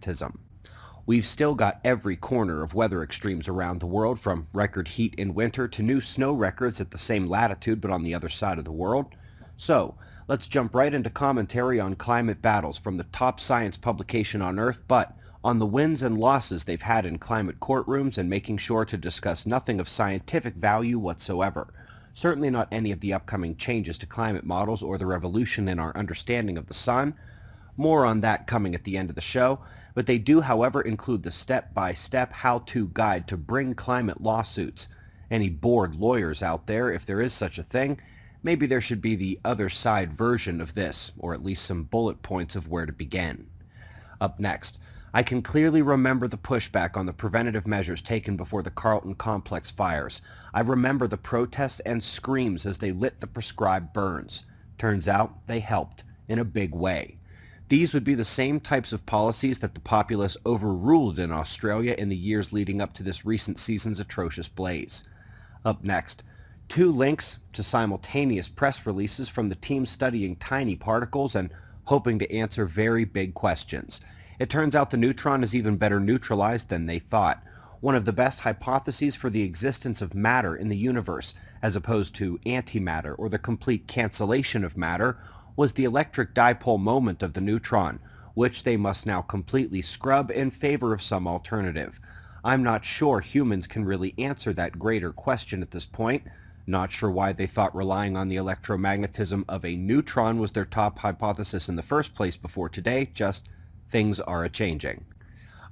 Tism. We've still got every corner of weather extremes around the world, from record heat in winter to new snow records at the same latitude but on the other side of the world. So, let's jump right into commentary on climate battles from the top science publication on Earth, but on the wins and losses they've had in climate courtrooms, and making sure to discuss nothing of scientific value whatsoever. Certainly not any of the upcoming changes to climate models or the revolution in our understanding of the sun. More on that coming at the end of the show, but they do, however, include the step-by-step how-to guide to bring climate lawsuits. Any bored lawyers out there, if there is such a thing, maybe there should be the other side version of this, or at least some bullet points of where to begin. Up next, I can clearly remember the pushback on the preventative measures taken before the Carlton Complex fires. I remember the protests and screams as they lit the prescribed burns. Turns out they helped, in a big way. These would be the same types of policies that the populace overruled in Australia in the years leading up to this recent season's atrocious blaze. Up next, 2 links to simultaneous press releases from the team studying tiny particles and hoping to answer very big questions. It turns out the neutron is even better neutralized than they thought. One of the best hypotheses for the existence of matter in the universe, as opposed to antimatter or the complete cancellation of matter, was the electric dipole moment of the neutron, which they must now completely scrub in favor of some alternative. I'm not sure humans can really answer that greater question at this point. Not sure why they thought relying on the electromagnetism of a neutron was their top hypothesis in the first place before today, just things are a-changing.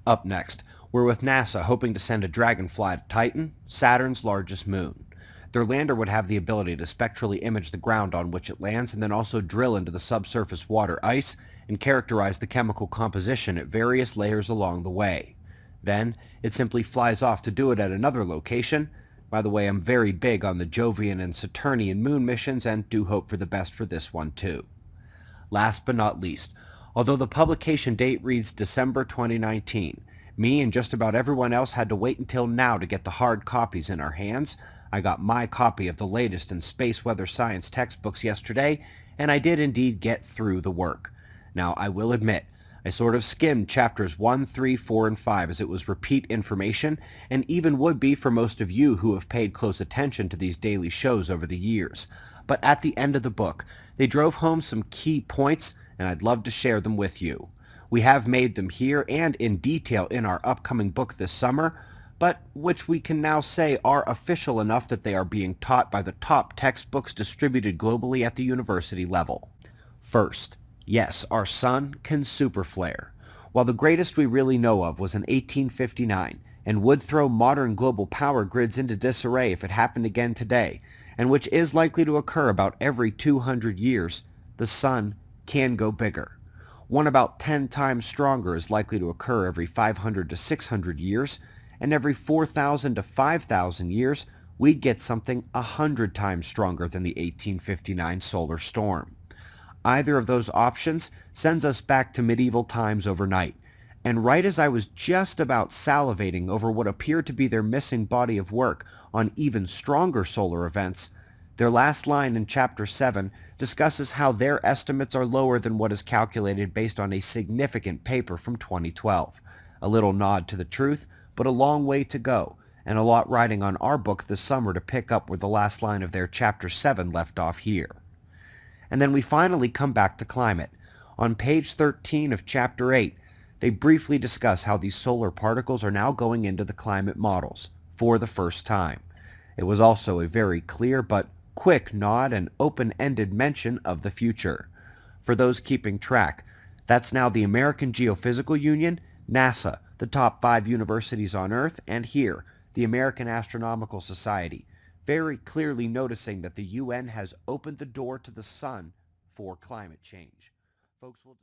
Up next, we're with NASA hoping to send a Dragonfly to Titan, Saturn's largest moon. Their lander would have the ability to spectrally image the ground on which it lands and then also drill into the subsurface water ice and characterize the chemical composition at various layers along the way. Then, it simply flies off to do it at another location. By the way, I'm very big on the Jovian and Saturnian moon missions and do hope for the best for this one too. Last but not least, although the publication date reads December 2019, me and just about everyone else had to wait until now to get the hard copies in our hands. I got my copy of the latest in space weather science textbooks yesterday, and I did indeed get through the work. Now, I will admit, I sort of skimmed chapters 1, 3, 4, and 5 as it was repeat information, and even would be for most of you who have paid close attention to these daily shows over the years. But at the end of the book, they drove home some key points, and I'd love to share them with you. We have made them here and in detail in our upcoming book this summer, but which we can now say are official enough that they are being taught by the top textbooks distributed globally at the university level. First, yes, our sun can superflare. While the greatest we really know of was in 1859, and would throw modern global power grids into disarray if it happened again today, and which is likely to occur about every 200 years, the sun can go bigger. One about 10 times stronger is likely to occur every 500 to 600 years, and every 4,000 to 5,000 years, we'd get something 100 times stronger than the 1859 solar storm. Either of those options sends us back to medieval times overnight, and right as I was just about salivating over what appeared to be their missing body of work on even stronger solar events, their last line in Chapter 7 discusses how their estimates are lower than what is calculated based on a significant paper from 2012. A little nod to the truth, but a long way to go, and a lot riding on our book this summer to pick up where the last line of their Chapter 7 left off here. And then we finally come back to climate. On page 13 of Chapter 8, they briefly discuss how these solar particles are now going into the climate models, for the first time. It was also a very clear but quick nod and open-ended mention of the future. For those keeping track, that's now the American Geophysical Union, NASA, the top 5 universities on Earth, and here, the American Astronomical Society, very clearly noticing that the UN has opened the door to the sun for climate change. Folks will